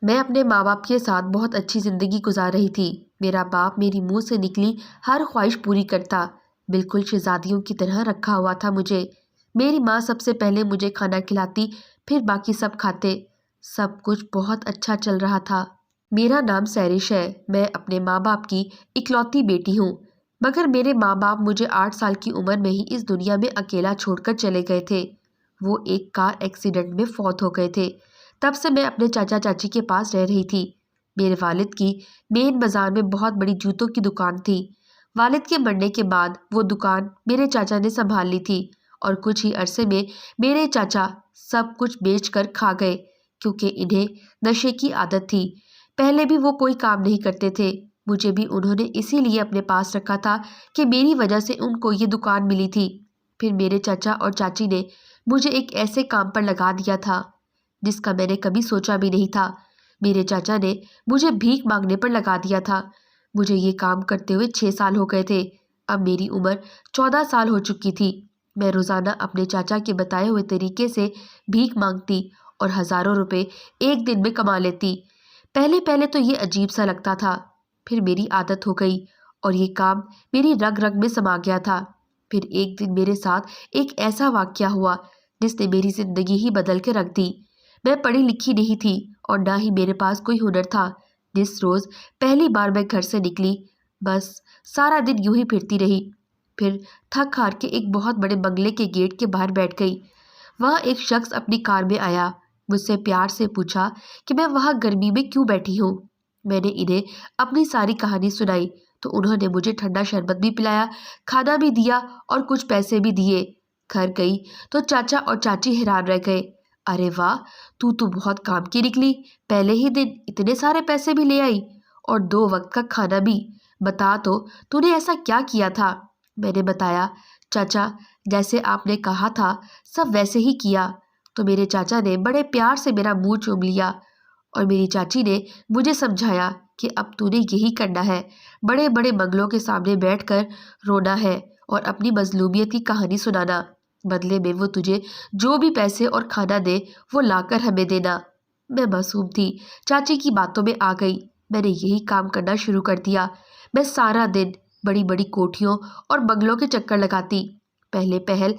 میں اپنے ماں باپ کے ساتھ بہت اچھی زندگی گزار رہی تھی۔ میرا باپ میری منہ سے نکلی ہر خواہش پوری کرتا، بالکل شہزادیوں کی طرح رکھا ہوا تھا مجھے۔ میری ماں سب سے پہلے مجھے کھانا کھلاتی، پھر باقی سب کھاتے۔ سب کچھ بہت اچھا چل رہا تھا۔ میرا نام سیرش ہے، میں اپنے ماں باپ کی اکلوتی بیٹی ہوں، مگر میرے ماں باپ مجھے 8 سال کی عمر میں ہی اس دنیا میں اکیلا چھوڑ کر چلے گئے تھے۔ وہ ایک کار ایکسیڈنٹ میں فوت ہو گئے تھے۔ تب سے میں اپنے چاچا چاچی کے پاس رہ رہی تھی۔ میرے والد کی مین بازار میں بہت بڑی جوتوں کی دکان تھی۔ والد کے مرنے کے بعد وہ دکان میرے چاچا نے سنبھال لی تھی، اور کچھ ہی عرصے میں میرے چاچا سب کچھ بیچ کر کھا گئے، کیونکہ انہیں نشے کی عادت تھی۔ پہلے بھی وہ کوئی کام نہیں کرتے تھے، مجھے بھی انہوں نے اسی لیے اپنے پاس رکھا تھا کہ میری وجہ سے ان کو یہ دکان ملی تھی۔ پھر میرے چاچا اور چاچی نے مجھے ایک ایسے کام پر لگا دیا تھا جس کا میں نے کبھی سوچا بھی نہیں تھا۔ میرے چاچا نے مجھے بھیک مانگنے پر لگا دیا تھا۔ مجھے یہ کام کرتے ہوئے 6 سال ہو گئے تھے۔ اب میری عمر 14 سال ہو چکی تھی۔ میں روزانہ اپنے چاچا کے بتائے ہوئے طریقے سے بھیک مانگتی اور ہزاروں روپے ایک دن میں کما لیتی۔ پہلے تو یہ عجیب سا لگتا تھا، پھر میری عادت ہو گئی اور یہ کام میری رگ رگ میں سما گیا تھا۔ پھر ایک دن میرے ساتھ ایک ایسا واقعہ ہوا جس نے میری زندگی ہی بدل کے رکھ دی۔ میں پڑھی لکھی نہیں تھی اور نہ ہی میرے پاس کوئی ہنر تھا۔ جس روز پہلی بار میں گھر سے نکلی، بس سارا دن یوں ہی پھرتی رہی، پھر تھک ہار کے ایک بہت بڑے بنگلے کے گیٹ کے باہر بیٹھ گئی۔ وہاں ایک شخص اپنی کار میں آیا، مجھ سے پیار سے پوچھا کہ میں وہاں گرمی میں کیوں بیٹھی ہوں۔ میں نے انہیں اپنی ساری کہانی سنائی تو انہوں نے مجھے ٹھنڈا شربت بھی پلایا، کھانا بھی دیا اور کچھ پیسے بھی دیے۔ گھر گئی تو چاچا اور چاچی حیران رہ گئے۔ ارے واہ، تو بہت کام کی نکلی، پہلے ہی دن اتنے سارے پیسے بھی لے آئی اور 2 وقت کا کھانا بھی۔ بتا تو نے ایسا کیا کیا تھا؟ میں نے بتایا، چاچا جیسے آپ نے کہا تھا سب ویسے ہی کیا۔ تو میرے چاچا نے بڑے پیار سے میرا منہ چوم لیا اور میری چاچی نے مجھے سمجھایا کہ اب تو نے یہی کرنا ہے، بڑے بڑے بنگلوں کے سامنے بیٹھ کر رونا ہے اور اپنی مظلومیت کی کہانی سنانا، بدلے میں وہ تجھے جو بھی پیسے اور کھانا دے وہ لا کر ہمیں دینا۔ میں معصوم تھی، چاچی کی باتوں میں آ گئی۔ میں نے یہی کام کرنا شروع کر دیا۔ میں سارا دن بڑی بڑی کوٹھیوں اور بنگلوں کے چکر لگاتی۔ پہل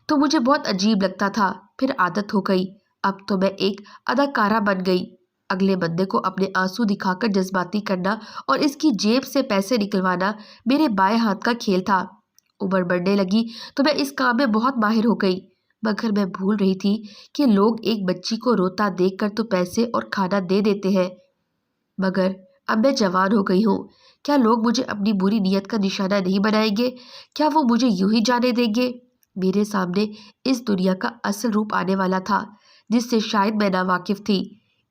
تو مجھے بہت عجیب لگتا تھا، پھر عادت ہو گئی۔ اب تو میں ایک اداکارہ بن گئی۔ اگلے بندے کو اپنے آنسو دکھا کر جذباتی کرنا اور اس کی جیب سے پیسے نکلوانا میرے بائیں ہاتھ کا کھیل تھا۔ عمر بڑھنے لگی تو میں اس کام میں بہت ماہر ہو گئی، مگر میں بھول رہی تھی کہ لوگ ایک بچی کو روتا دیکھ کر تو پیسے اور کھانا دے دیتے ہیں، مگر اب میں جوان ہو گئی ہوں۔ کیا لوگ مجھے اپنی بری نیت کا نشانہ نہیں بنائیں گے؟ کیا وہ مجھے یوں ہی جانے دیں گے؟ میرے سامنے اس دنیا کا اصل روپ آنے والا تھا جس سے شاید میں ناواقف تھی۔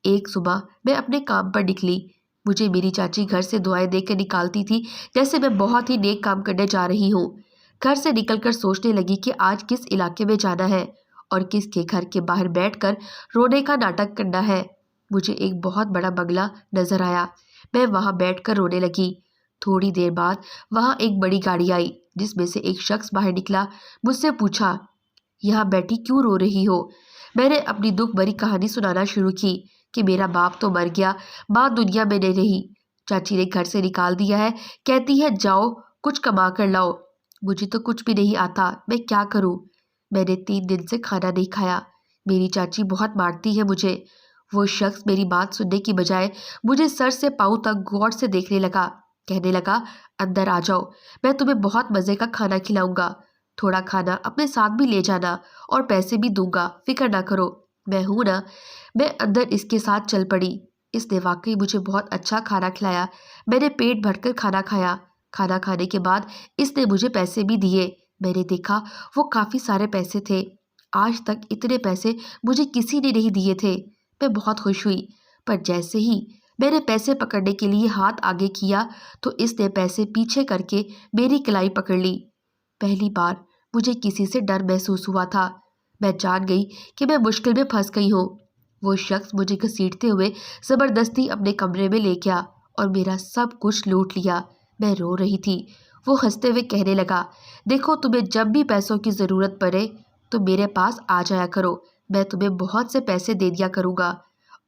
ایک صبح میں اپنے کام پر نکلی۔ مجھے میری چاچی گھر سے دعائیں دے کر نکالتی تھی جیسے میں بہت ہی نیک کام کرنے جا رہی ہوں۔ گھر سے نکل کر سوچنے لگی کہ آج کس علاقے میں جانا ہے اور کس کے گھر کے باہر بیٹھ کر رونے کا ناٹک کرنا ہے۔ مجھے ایک بہت بڑا بنگلہ نظر آیا، میں وہاں بیٹھ کر رونے لگی۔ تھوڑی دیر بعد وہاں ایک بڑی گاڑی آئی جس میں سے ایک شخص باہر نکلا، مجھ سے پوچھا، یہاں بیٹھی کیوں رو رہی ہو؟ میں نے اپنی دکھ بھری کہانی سنانا شروع کی کہ میرا باپ تو مر گیا، ماں دنیا میں نہیں رہی، چاچی نے گھر سے نکال دیا ہے، کہتی ہے جاؤ کچھ کما کر لاؤ۔ مجھے تو کچھ بھی نہیں آتا، میں کیا کروں؟ میں نے 3 دن سے کھانا نہیں کھایا۔ میری چاچی بہت مارتی ہے مجھے۔ وہ شخص میری بات سننے کی بجائے مجھے سر سے پاؤں تک غور سے دیکھنے لگا، کہنے لگا، اندر آ جاؤ، میں تمہیں بہت مزے کا کھانا کھلاؤں گا، تھوڑا کھانا اپنے ساتھ بھی لے جانا اور پیسے بھی دوں گا، فکر نہ کرو، میں ہوں نا۔ میں اندر اس کے ساتھ چل پڑی۔ اس نے واقعی مجھے بہت اچھا کھانا کھلایا۔ میں نے پیٹ بھر کر کھانا کھایا۔ کھانا کھانے کے بعد اس نے مجھے پیسے بھی دیے۔ میں نے دیکھا وہ کافی سارے پیسے تھے۔ آج تک اتنے پیسے مجھے کسی نے نہیں دیے تھے۔ میں بہت خوش ہوئی، پر جیسے ہی میں نے پیسے پکڑنے کے لیے ہاتھ آگے کیا تو اس نے پیسے پیچھے کر کے میری کلائی پکڑ لی۔ پہلی بار مجھے کسی سے ڈر محسوس ہوا تھا۔ میں جان گئی کہ میں مشکل میں پھنس گئی ہوں۔ وہ شخص مجھے گھسیٹتے ہوئے زبردستی اپنے کمرے میں لے گیا اور میرا سب کچھ لوٹ لیا۔ میں رو رہی تھی۔ وہ ہنستے ہوئے کہنے لگا، دیکھو تمہیں جب بھی پیسوں کی ضرورت پڑے تو میرے پاس آ جایا کرو، میں تمہیں بہت سے پیسے دے دیا کروں گا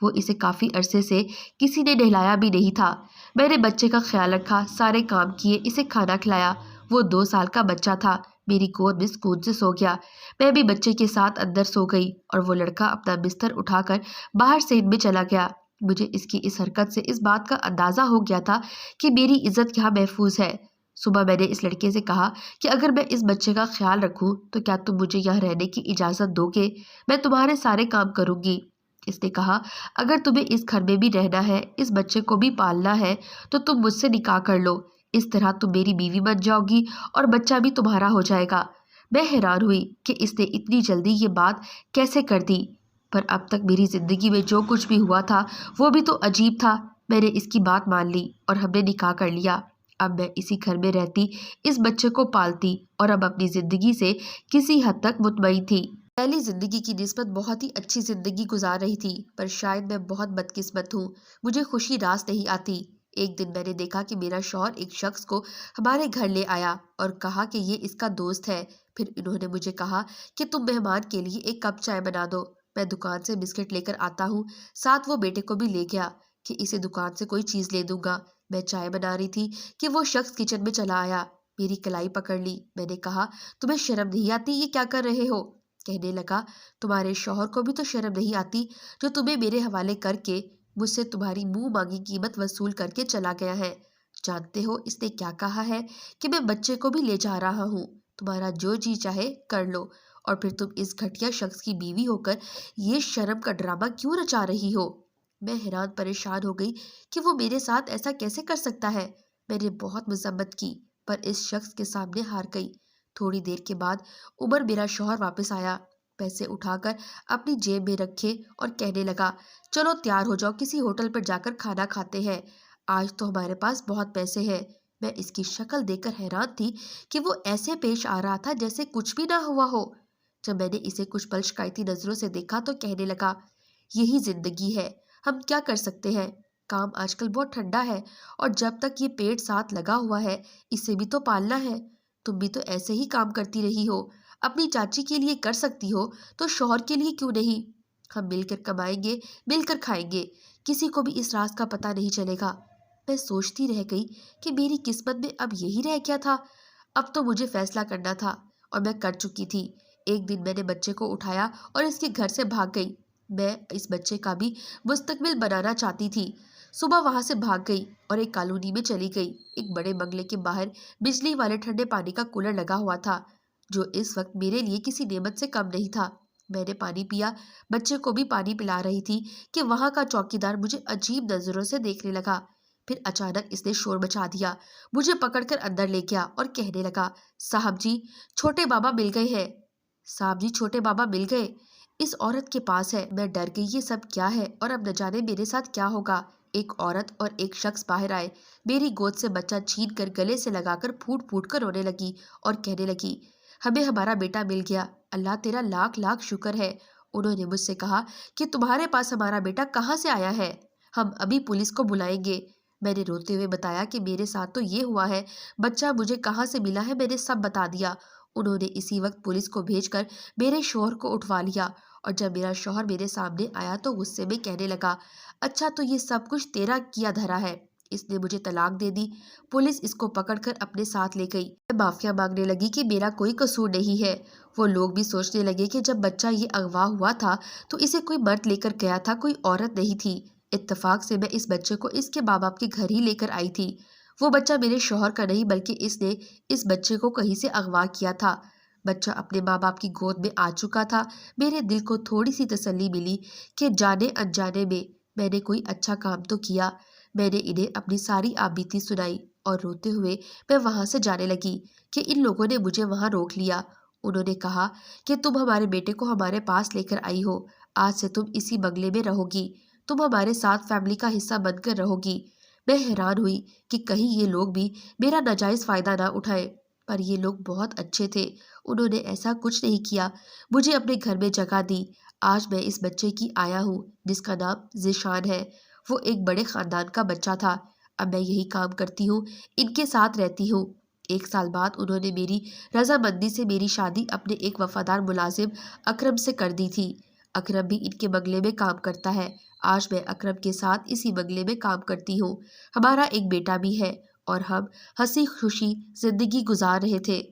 وہ اسے کافی عرصے سے کسی نے نہلایا بھی نہیں تھا۔ میں نے بچے کا خیال رکھا، سارے کام کیے، اسے کھانا کھلایا۔ وہ 2 سال کا بچہ تھا، میری گود میں سکون سے سو گیا۔ میں بھی بچے کے ساتھ اندر سو گئی اور وہ لڑکا اپنا بستر اٹھا کر باہر سین میں چلا گیا۔ مجھے اس کی اس حرکت سے اس بات کا اندازہ ہو گیا تھا کہ میری عزت یہاں محفوظ ہے۔ صبح میں نے اس لڑکے سے کہا کہ اگر میں اس بچے کا خیال رکھوں تو کیا تم مجھے یہاں رہنے کی اجازت دو گے؟ میں تمہارے سارے کام کروں گی۔ اس نے کہا اگر تمہیں اس گھر میں بھی رہنا ہے، اس بچے کو بھی پالنا ہے تو تم مجھ سے نکاح کر لو۔ اس طرح تم میری بیوی بن جاؤ گی اور بچہ بھی تمہارا ہو جائے گا۔ میں حیران ہوئی کہ اس نے اتنی جلدی یہ بات کیسے کر دی، پر اب تک میری زندگی میں جو کچھ بھی ہوا تھا وہ بھی تو عجیب تھا۔ میں نے اس کی بات مان لی اور ہم نے نکاح کر لیا۔ اب میں اسی گھر میں رہتی، اس بچے کو پالتی اور اب اپنی زندگی سے کسی حد تک مطمئن تھی۔ پہلی زندگی کی نسبت بہت ہی اچھی زندگی گزار رہی تھی، پر شاید میں بہت بدقسمت ہوں، مجھے خوشی راس نہیں آتی۔ ایک دن میں نے دیکھا کہ میرا شوہر ایک شخص کو ہمارے گھر لے آیا اور کہا کہ یہ اس کا دوست ہے۔ پھر انہوں نے مجھے کہا کہ تم مہمان کے لیے ایک کپ چائے بنا دو، میں دکان سے بسکٹ لے کر آتا ہوں۔ ساتھ وہ بیٹے کو بھی لے گیا کہ اسے دکان سے کوئی چیز لے دوں گا۔ میں چائے بنا رہی تھی کہ وہ شخص کچن میں چلا آیا، میری کلائی پکڑ لی۔ میں نے کہا تمہیں شرم نہیں آتی یہ کیا کر رہے ہو؟ کہنے لگا تمہارے شوہر کو بھی تو شرم نہیں آتی جو تمہیں میرے حوالے کر کے مجھ سے تمہاری منہ مانگی قیمت وصول کر کے چلا گیا ہے۔ جانتے ہو اس نے کیا کہا ہے کہ میں بچے کو بھی لے جا رہا ہوں، تمہارا جو جی چاہے کر لو، اور پھر تم اس گھٹیا شخص کی بیوی ہو کر یہ شرم کا ڈرامہ کیوں رچا رہی ہو؟ میں حیران پریشان ہو گئی کہ وہ میرے ساتھ ایسا کیسے کر سکتا ہے۔ میں نے بہت مذمت کی پر اس شخص کے سامنے ہار گئی۔ تھوڑی دیر کے بعد عمر میرا شوہر واپس آیا، پیسے اٹھا کر اپنی جیب میں رکھے اور کہنے لگا چلو تیار ہو جاؤ، کسی ہوٹل پر جا کر کھانا کھاتے ہیں، آج تو ہمارے پاس بہت پیسے ہیں۔ میں اس کی شکل دیکھ کر حیران تھی کہ وہ ایسے پیش آ رہا تھا جیسے کچھ بھی نہ ہوا ہو۔ جب میں نے اسے کچھ پل شکایتی نظروں سے دیکھا تو کہنے لگا یہی زندگی ہے، ہم کیا کر سکتے ہیں، کام آج کل بہت ٹھنڈا ہے اور جب تک یہ پیٹ ساتھ لگا ہوا ہے اسے بھی تو پالنا ہے۔ تم بھی تو ایسے ہی کام کرتی رہی ہو، اپنی چاچی کے لیے کر سکتی ہو تو شوہر کے لیے کیوں نہیں؟ ہم مل کر کمائیں گے، مل کر کھائیں گے، کسی کو بھی اس راز کا پتہ نہیں چلے گا۔ میں سوچتی رہ گئی کہ میری قسمت میں اب یہی رہ گیا تھا، اب تو مجھے فیصلہ کرنا تھا اور میں کر چکی تھی۔ ایک دن میں نے بچے کو اٹھایا اور اس کے گھر سے بھاگ گئی۔ میں اس بچے کا بھی مستقبل بنانا چاہتی تھی۔ صبح وہاں سے بھاگ گئی اور ایک کالونی میں چلی گئی۔ ایک بڑے بنگلے کے باہر بجلی والے ٹھنڈے پانی کا کولر لگا ہوا تھا جو اس وقت میرے لیے کسی نعمت سے کم نہیں تھا۔ میں نے پانی پیا، بچے کو بھی پانی پلا رہی تھی کہ وہاں کا چوکیدار مجھے عجیب نظروں سے دیکھنے لگا۔ پھر اچانک اس نے شور مچا دیا، مجھے پکڑ کر اندر لے گیا اور کہنے لگا صاحب جی چھوٹے بابا مل گئے ہیں۔ صاحب جی چھوٹے بابا مل گئے، اس عورت کے پاس ہے۔ میں ڈر گئی یہ سب کیا ہے اور اب نہ جانے میرے ساتھ کیا ہوگا۔ ایک عورت اور ایک شخص باہر آئے، میری گود سے بچہ چھین کر گلے سے لگا کر پھوٹ پھوٹ کر رونے لگی اور کہنے لگی ہمیں ہمارا بیٹا مل گیا، اللہ تیرا لاکھ لاکھ شکر ہے۔ انہوں نے مجھ سے کہا کہ تمہارے پاس ہمارا بیٹا کہاں سے آیا ہے، ہم ابھی پولیس کو بلائیں گے۔ میں نے روتے ہوئے بتایا کہ میرے ساتھ تو یہ ہوا ہے، بچہ مجھے کہاں سے ملا ہے میں نے سب بتا دیا۔ انہوں نے اسی وقت پولیس کو بھیج کر میرے شوہر کو اٹھوا لیا اور جب میرا شوہر میرے سامنے آیا تو غصے میں کہنے لگا اچھا تو یہ سب کچھ تیرا کیا دھرا ہے، اس نے مجھے طلاق دے دی۔ پولیس اس کو پکڑ کر اپنے ساتھ لے گئی۔ میں معافیا مانگنے لگی کہ میرا کوئی قصور نہیں ہے۔ وہ لوگ بھی سوچنے لگے کہ جب بچہ یہ اغوا ہوا تھا تو اسے کوئی مرد لے کر گیا تھا، کوئی عورت نہیں تھی۔ اتفاق سے میں اس بچے کو اس کے ماں باپ کے گھر ہی لے کر آئی تھی۔ وہ بچہ میرے شوہر کا نہیں بلکہ اس نے اس بچے کو کہیں سے اغوا کیا تھا۔ بچہ اپنے ماں باپ کی گود میں آ چکا تھا۔ میرے دل کو تھوڑی سی تسلی ملی کہ جانے انجانے میں نے کوئی اچھا کام تو کیا۔ میں نے انہیں اپنی ساری آبیتی سنائی اور روتے ہوئے میں وہاں سے جانے لگی کہ ان لوگوں نے مجھے وہاں روک لیا۔ انہوں نے کہا کہ تم ہمارے بیٹے کو ہمارے پاس لے کر آئی ہو، آج سے تم اسی بنگلے میں رہو گی، تم ہمارے ساتھ فیملی کا حصہ بن کر رہو گی۔ میں حیران ہوئی کہ کہیں یہ لوگ بھی میرا ناجائز فائدہ نہ اٹھائیں، پر یہ لوگ بہت اچھے تھے، انہوں نے ایسا کچھ نہیں کیا، مجھے اپنے گھر میں جگہ دی۔ آج میں اس بچے کی آیا ہوں جس کا نام ذیشان ہے۔ وہ ایک بڑے خاندان کا بچہ تھا۔ اب میں یہی کام کرتی ہوں، ان کے ساتھ رہتی ہوں۔ 1 سال بعد انہوں نے میری رضامندی سے میری شادی اپنے ایک وفادار ملازم اکرم سے کر دی تھی۔ اکرم بھی ان کے بنگلے میں کام کرتا ہے۔ آج میں اکرم کے ساتھ اسی بنگلے میں کام کرتی ہوں۔ ہمارا ایک بیٹا بھی ہے اور ہم ہنسی خوشی زندگی گزار رہے تھے۔